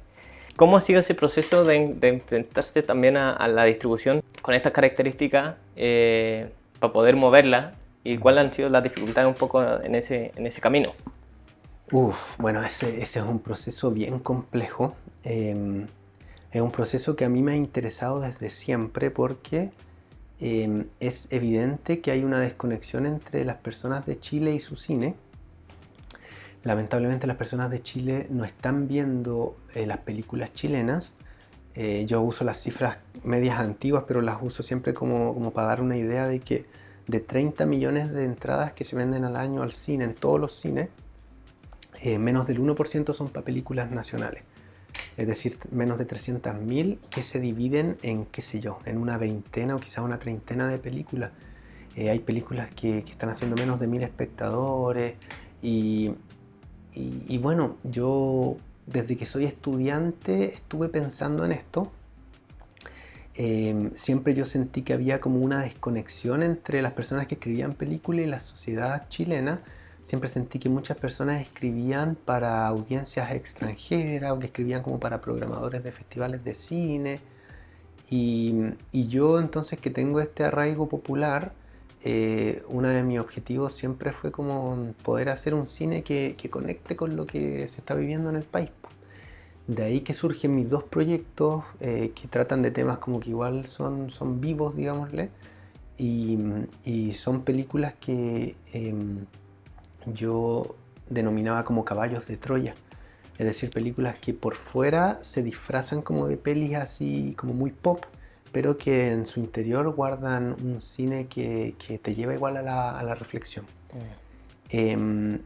Speaker 1: ¿Cómo ha sido ese proceso de enfrentarse también a la distribución con estas características para poder moverla? ¿Y cuáles han sido las dificultades un poco en ese camino?
Speaker 2: Bueno, ese es un proceso bien complejo. Es un proceso que a mí me ha interesado desde siempre porque es evidente que hay una desconexión entre las personas de Chile y su cine. Lamentablemente las personas de Chile no están viendo las películas chilenas. Yo uso las cifras medias antiguas, pero las uso siempre como para dar una idea de que de 30 millones de entradas que se venden al año al cine, en todos los cines, menos del 1% son para películas nacionales. Es decir, menos de 300.000 que se dividen en, qué sé yo, en una veintena o quizás una treintena de películas. Hay películas que están haciendo menos de 1.000 espectadores y bueno, yo desde que soy estudiante estuve pensando en esto. Siempre yo sentí que había como una desconexión entre las personas que escribían películas y la sociedad chilena. Siempre sentí que muchas personas escribían para audiencias extranjeras o que escribían como para programadores de festivales de cine. Y yo entonces que tengo este arraigo popular, uno de mis objetivos siempre fue como poder hacer un cine que conecte con lo que se está viviendo en el país. De ahí que surgen mis dos proyectos que tratan de temas como que igual son vivos, digámosle, y son películas yo denominaba como caballos de Troya. Es decir, películas que por fuera se disfrazan como de pelis así como muy pop, pero que en su interior guardan un cine que te lleva igual a la reflexión. Eh,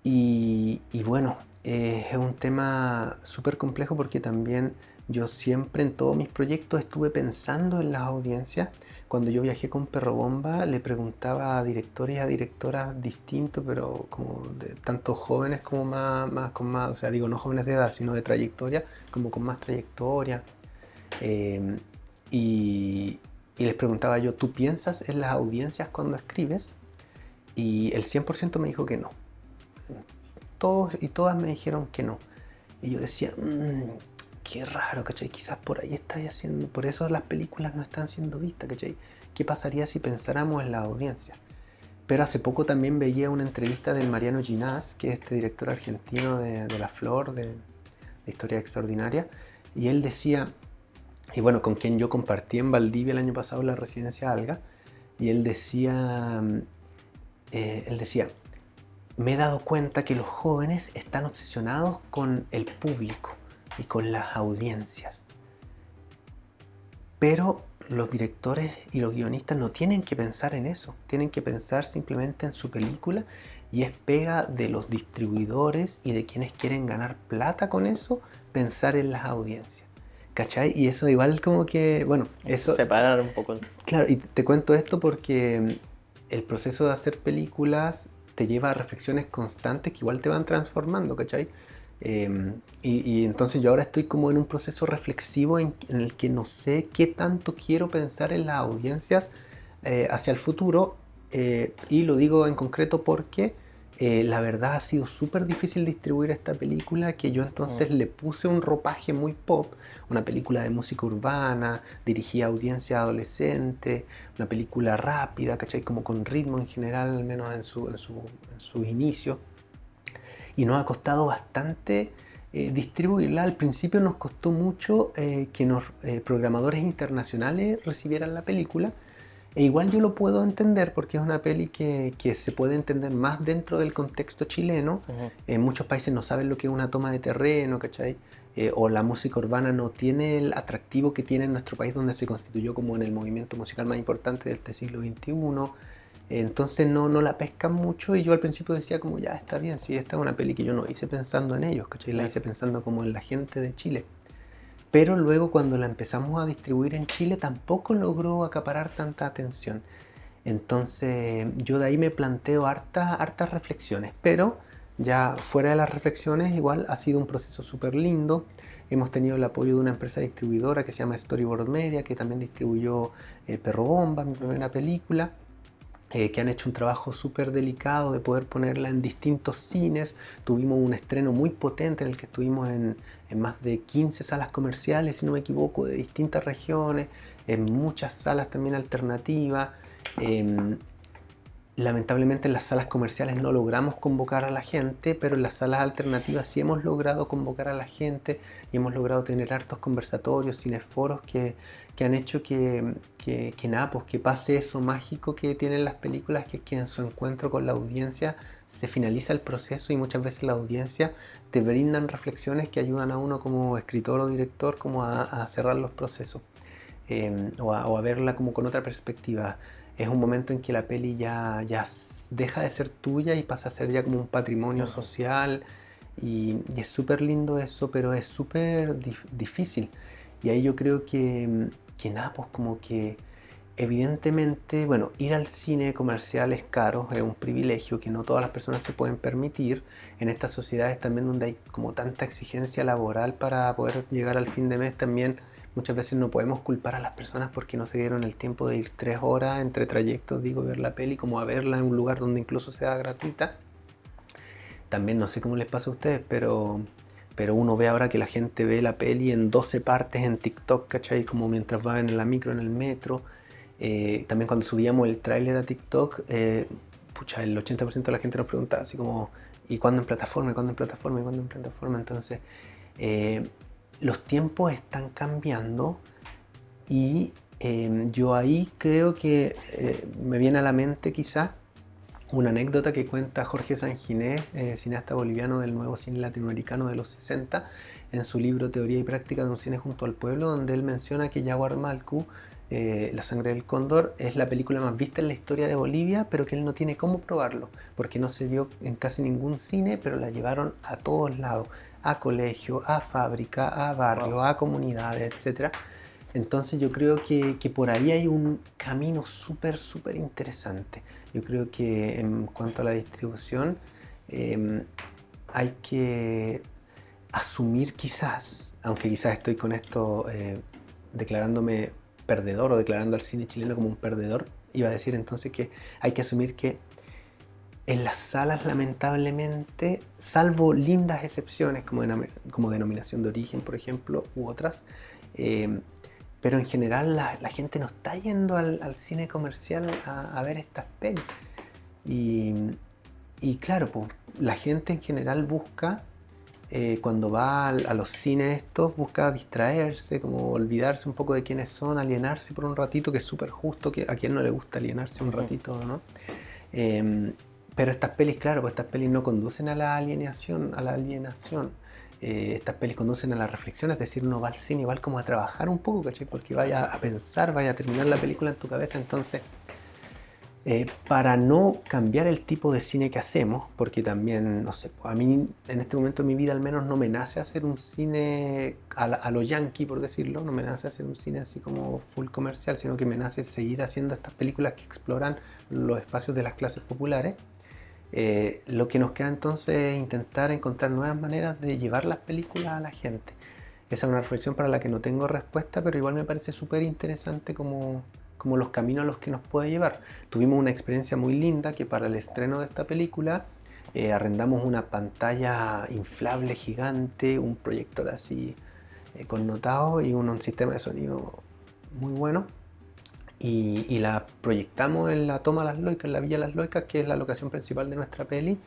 Speaker 2: y bueno, es un tema súper complejo porque también yo siempre en todos mis proyectos estuve pensando en las audiencias. Cuando yo viajé con Perro Bomba le preguntaba a directores y a directoras distintos, pero como de tanto jóvenes como con más, o sea, digo no jóvenes de edad, sino de trayectoria, como con más trayectoria. Eh, y, y les preguntaba yo, ¿tú piensas en las audiencias cuando escribes? Y el 100% me dijo que no. Todos y todas me dijeron que no. Y yo decía, qué raro, ¿cachai? Quizás por ahí estáis haciendo, por eso las películas no están siendo vistas, ¿cachai? ¿Qué pasaría si pensáramos en la audiencia? Pero hace poco también veía una entrevista del Mariano Ginás, que es este director argentino de La Flor, de Historia Extraordinaria, y él decía, y bueno, con quien yo compartí en Valdivia el año pasado la residencia Alga, y él decía, me he dado cuenta que los jóvenes están obsesionados con el público y con las audiencias. Pero los directores y los guionistas no tienen que pensar en eso, tienen que pensar simplemente en su película y es pega de los distribuidores y de quienes quieren ganar plata con eso, pensar en las audiencias. ¿Cachai? Y eso igual como que, bueno, eso...
Speaker 1: Separar un poco.
Speaker 2: Claro, y te cuento esto porque el proceso de hacer películas te lleva a reflexiones constantes que igual te van transformando, ¿cachai? Y entonces yo ahora estoy como en un proceso reflexivo en el que no sé qué tanto quiero pensar en las audiencias hacia el futuro, y lo digo en concreto porque la verdad ha sido súper difícil distribuir esta película, que yo entonces le puse un ropaje muy pop, una película de música urbana, dirigida a audiencia adolescente, una película rápida, ¿cachai? Como con ritmo en general, al menos en su inicio. Y nos ha costado bastante distribuirla. Al principio nos costó mucho que los programadores internacionales recibieran la película. E igual yo lo puedo entender porque es una peli que se puede entender más dentro del contexto chileno. En muchos países no saben lo que es una toma de terreno, ¿cachai? O la música urbana no tiene el atractivo que tiene en nuestro país, donde se constituyó como en el movimiento musical más importante de este siglo XXI. Entonces no la pescan mucho y yo al principio decía como ya está bien, si esta es una peli que yo no hice pensando en ellos, ¿cachai? La hice pensando como en la gente de Chile. Pero luego cuando la empezamos a distribuir en Chile tampoco logró acaparar tanta atención. Entonces yo de ahí me planteo hartas reflexiones, pero ya fuera de las reflexiones igual ha sido un proceso súper lindo. Hemos tenido el apoyo de una empresa distribuidora que se llama Storyboard Media, que también distribuyó Perro Bomba, mi primera película. Que han hecho un trabajo súper delicado de poder ponerla en distintos cines. Tuvimos un estreno muy potente en el que estuvimos en más de 15 salas comerciales, si no me equivoco, de distintas regiones, en muchas salas también alternativas. Lamentablemente en las salas comerciales no logramos convocar a la gente, pero en las salas alternativas sí hemos logrado convocar a la gente y hemos logrado tener hartos conversatorios, cineforos que han hecho nada, pues que pase eso mágico que tienen las películas, que es que en su encuentro con la audiencia se finaliza el proceso y muchas veces la audiencia te brindan reflexiones que ayudan a uno como escritor o director como a cerrar los procesos, o a verla como con otra perspectiva. Es un momento en que la peli ya deja de ser tuya y pasa a ser ya como un patrimonio social, y es súper lindo eso, pero es súper difícil. Y ahí yo creo que nada, pues como que evidentemente, bueno, ir al cine comercial es caro, es un privilegio que no todas las personas se pueden permitir en estas sociedades también donde hay como tanta exigencia laboral para poder llegar al fin de mes. También muchas veces no podemos culpar a las personas porque no se dieron el tiempo de ir 3 horas entre trayectos, digo, ver la peli, como a verla en un lugar donde incluso sea gratuita. También no sé cómo les pasa a ustedes, pero uno ve ahora que la gente ve la peli en 12 partes en TikTok, ¿cachai? Como mientras va en la micro, en el metro. También cuando subíamos el tráiler a TikTok, pucha, el 80% de la gente nos preguntaba así como, ¿y cuándo en plataforma? ¿Y cuándo en plataforma? ¿Y cuándo en plataforma? Entonces, los tiempos están cambiando y yo ahí creo que me viene a la mente quizás una anécdota que cuenta Jorge Sanginés, cineasta boliviano del nuevo cine latinoamericano de los 60, en su libro Teoría y Práctica de un cine junto al pueblo, donde él menciona que Yaguar Malcu, La sangre del cóndor, es la película más vista en la historia de Bolivia, pero que él no tiene cómo probarlo, porque no se vio en casi ningún cine, pero la llevaron a todos lados, a colegio, a fábrica, a barrio,
Speaker 1: Wow.
Speaker 2: a comunidades, etc. Entonces yo creo que por ahí hay un camino súper interesante. Yo creo que en cuanto a la distribución, eh, hay que asumir quizás, aunque quizás estoy con esto declarándome perdedor o declarando al cine chileno como un perdedor, iba a decir entonces que hay que asumir que en las salas lamentablemente, salvo lindas excepciones como Denominación de Origen, por ejemplo, u otras, eh, pero en general la gente no está yendo al cine comercial a ver estas pelis. Y, y claro, pues, la gente en general busca, cuando va a los cines estos, busca distraerse, como olvidarse un poco de quiénes son, alienarse por un ratito, que es súper justo, que a quien no le gusta alienarse un ratito, ¿no? Eh, pero estas pelis, claro, pues estas pelis no conducen a la alienación, estas pelis conducen a la reflexión, es decir, uno va al cine igual como a trabajar un poco, ¿cachai? Porque vaya a pensar, vaya a terminar la película en tu cabeza, entonces para no cambiar el tipo de cine que hacemos, porque también, no sé, a mí en este momento de mi vida al menos no me nace hacer un cine a lo yankee, por decirlo, no me nace hacer un cine así como full comercial, sino que me nace seguir haciendo estas películas que exploran los espacios de las clases populares. Lo que nos queda entonces es intentar encontrar nuevas maneras de llevar las películas a la gente. Esa es una reflexión para la que no tengo respuesta, pero igual me parece súper interesante como los caminos a los que nos puede llevar. Tuvimos una experiencia muy linda que para el estreno de esta película arrendamos una pantalla inflable gigante, un proyector así connotado y un sistema de sonido muy bueno. Y la proyectamos en la Toma Las Loicas, en la Villa Las Loicas, que es la locación principal de nuestra peli.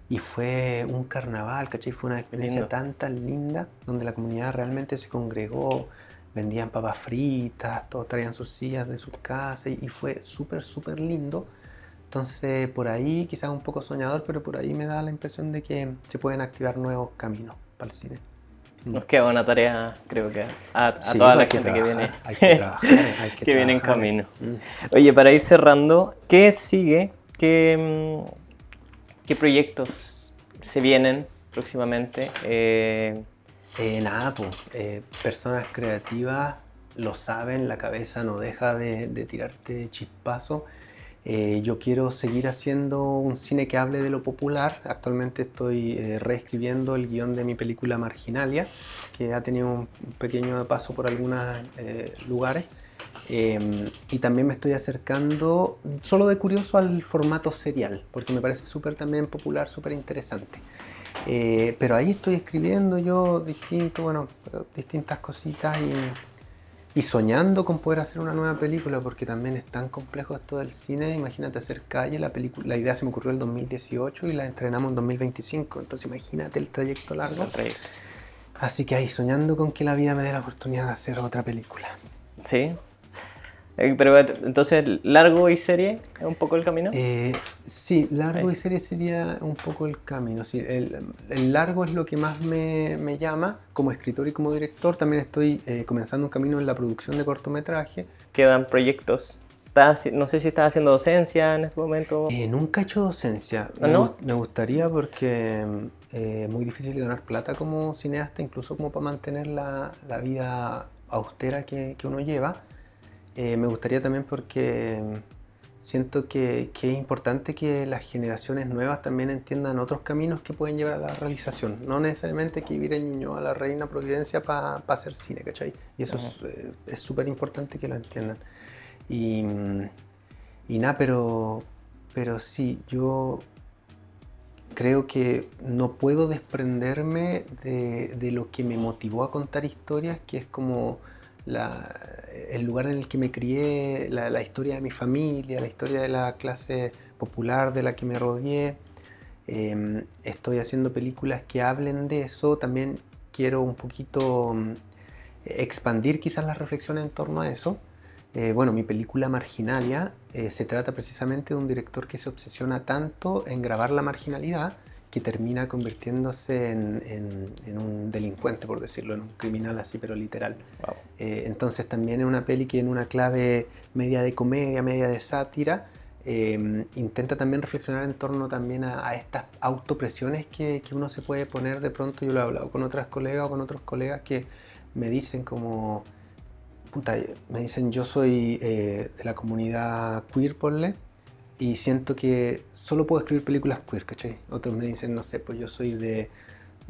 Speaker 2: Y fue un carnaval, ¿cachai? Fue una experiencia tan linda, donde la comunidad realmente se congregó, vendían papas fritas, todos traían sus sillas de sus casas y fue súper lindo. Entonces por ahí, quizás un poco soñador, pero por ahí me da la impresión de que se pueden activar nuevos caminos para el cine.
Speaker 1: Nos queda una tarea, creo que a
Speaker 2: Sí,
Speaker 1: toda la
Speaker 2: hay que
Speaker 1: gente que viene,
Speaker 2: trabajar, hay que trabajar, hay que
Speaker 1: que viene en
Speaker 2: trabajar.
Speaker 1: camino. Oye, para ir cerrando, ¿qué sigue? ¿Qué proyectos se vienen próximamente?
Speaker 2: Nada, pues, personas creativas lo saben, la cabeza no deja de tirarte chispazo. Yo quiero seguir haciendo un cine que hable de lo popular. Actualmente estoy reescribiendo el guión de mi película Marginalia, que ha tenido un pequeño paso por algunos lugares. Y también me estoy acercando, solo de curioso, al formato serial, porque me parece súper también popular, súper interesante. Pero ahí estoy escribiendo yo distintas cositas y soñando con poder hacer una nueva película, porque también es tan complejo esto del cine. Imagínate hacer Calle, la idea se me ocurrió en el 2018 y la estrenamos en 2025, entonces imagínate el trayecto largo. Así que ahí soñando con que la vida me dé la oportunidad de hacer otra película.
Speaker 1: Sí. Pero entonces, largo y serie es un poco el camino.
Speaker 2: Sí, largo y serie sería un poco el camino. Sí, el largo es lo que más me llama como escritor y como director. También estoy comenzando un camino en la producción de cortometraje.
Speaker 1: Quedan proyectos. No sé si estás haciendo docencia en este momento.
Speaker 2: Nunca he hecho docencia.
Speaker 1: ¿No?
Speaker 2: Me gustaría, porque es muy difícil ganar plata como cineasta, incluso como para mantener la vida austera que uno lleva. Me gustaría también porque siento que es importante que las generaciones nuevas también entiendan otros caminos que pueden llevar a la realización. No necesariamente que vivir en Ñuñoa, la Reina Providencia, para hacer cine, ¿cachai? Y eso es súper importante que lo entiendan. Y nada, pero sí, yo creo que no puedo desprenderme de lo que me motivó a contar historias, que es como el lugar en el que me crié, la historia de mi familia, la historia de la clase popular de la que me rodeé. Estoy haciendo películas que hablen de eso. También quiero un poquito expandir quizás las reflexiones en torno a eso. Bueno, mi película Marginalia se trata precisamente de un director que se obsesiona tanto en grabar la marginalidad que termina convirtiéndose en un delincuente, por decirlo, en un criminal así, pero literal.
Speaker 1: Wow.
Speaker 2: Entonces también es una peli que en una clave media de comedia, media de sátira, intenta también reflexionar en torno también a estas autopresiones que uno se puede poner de pronto. Yo lo he hablado con otras colegas o con otros colegas que me dicen como, puta, me dicen yo soy de la comunidad queer, ponle, y siento que solo puedo escribir películas queer, ¿cachai? Otros me dicen, no sé, pues yo soy de,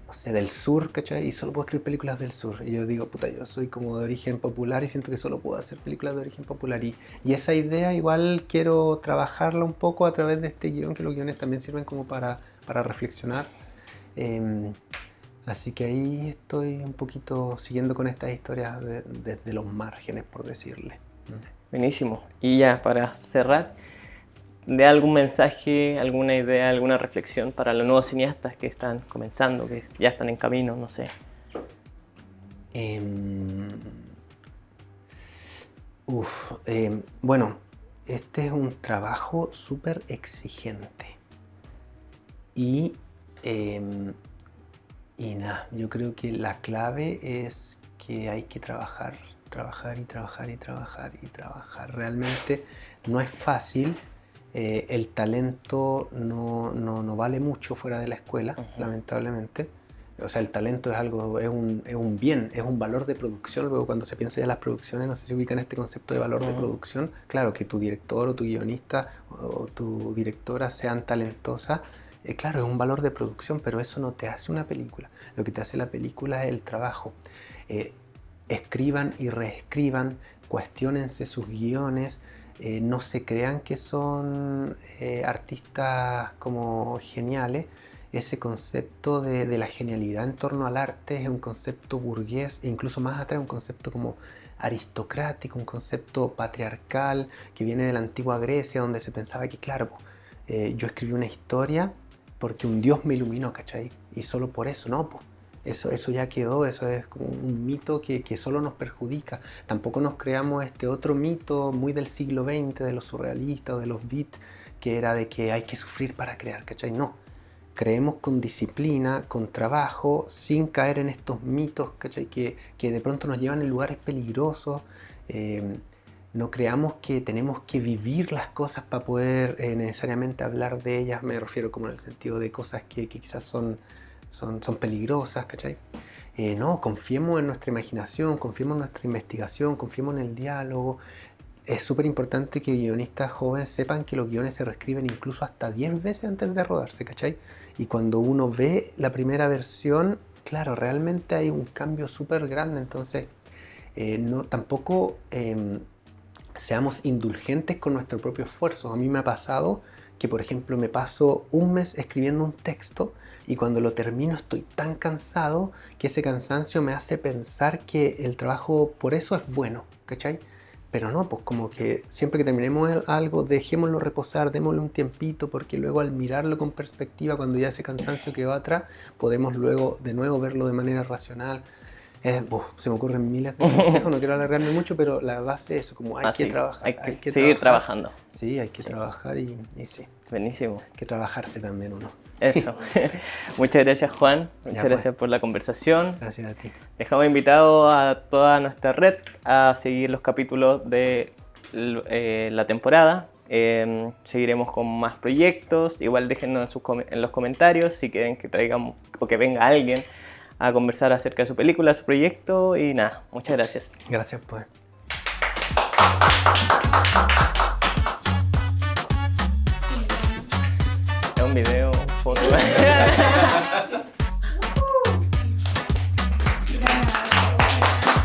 Speaker 2: no sé, del sur, ¿cachai? Y solo puedo escribir películas del sur. Y yo digo, puta, yo soy como de origen popular y siento que solo puedo hacer películas de origen popular. Y esa idea igual quiero trabajarla un poco a través de este guión, que los guiones también sirven como para reflexionar. Así que ahí estoy un poquito siguiendo con estas historias desde los márgenes, por decirle.
Speaker 1: Buenísimo. Y ya, para cerrar, ¿de algún mensaje, alguna idea, alguna reflexión para los nuevos cineastas que están comenzando, que ya están en camino, no sé?
Speaker 2: Bueno, este es un trabajo súper exigente. Y nada, yo creo que la clave es que hay que trabajar y trabajar y trabajar y trabajar. Realmente no es fácil. El talento no vale mucho fuera de la escuela, lamentablemente. O sea, el talento es algo, es un bien, es un valor de producción. Luego cuando se piensa ya en las producciones, no sé si ubican este concepto de valor de producción. Claro, que tu director o tu guionista o tu directora sean talentosas, claro, es un valor de producción, pero eso no te hace una película. Lo que te hace la película es el trabajo. Escriban y reescriban, cuestiónense sus guiones. No se crean que son artistas como geniales. Ese concepto de la genialidad en torno al arte es un concepto burgués, e incluso más atrás un concepto como aristocrático, un concepto patriarcal que viene de la antigua Grecia, donde se pensaba que, claro, yo escribí una historia porque un dios me iluminó, ¿cachai? Y solo por eso, no, pues. Eso ya quedó, eso es como un mito que solo nos perjudica. Tampoco nos creamos este otro mito muy del siglo XX, de los surrealistas o de los beats, que era de que hay que sufrir para crear, ¿cachai? No, creemos con disciplina, con trabajo, sin caer en estos mitos, ¿cachai? Que de pronto nos llevan en lugares peligrosos. No creamos que tenemos que vivir las cosas para poder necesariamente hablar de ellas. Me refiero como en el sentido de cosas que quizás son peligrosas, ¿cachai? No, confiemos en nuestra imaginación, confiemos en nuestra investigación, confiemos en el diálogo. Es súper importante que guionistas jóvenes sepan que los guiones se reescriben incluso hasta 10 veces antes de rodarse, ¿cachai? Y cuando uno ve la primera versión, claro, realmente hay un cambio súper grande. Entonces, tampoco seamos indulgentes con nuestro propio esfuerzo. A mí me ha pasado que, por ejemplo, me paso un mes escribiendo un texto y cuando lo termino estoy tan cansado que ese cansancio me hace pensar que el trabajo por eso es bueno, ¿cachai? Pero no, pues como que siempre que terminemos algo, dejémoslo reposar, démosle un tiempito, porque luego al mirarlo con perspectiva, cuando ya ese cansancio quedó atrás, podemos luego de nuevo verlo de manera racional. Se me ocurren miles de consejos, no quiero alargarme mucho, pero la base es eso, como hay que trabajar.
Speaker 1: Hay que seguir trabajando.
Speaker 2: Sí, hay que trabajar y sí.
Speaker 1: Buenísimo.
Speaker 2: Hay que trabajarse también uno.
Speaker 1: Eso. Muchas gracias, Juan. Muchas gracias por la conversación.
Speaker 2: Gracias a ti.
Speaker 1: Dejamos invitado a toda nuestra red a seguir los capítulos de la temporada. Seguiremos con más proyectos. Igual déjenos en los comentarios si quieren que traigamos o que venga alguien a conversar acerca de su película, su proyecto y nada. Muchas gracias.
Speaker 2: Gracias, pues.
Speaker 1: Es un video, foto.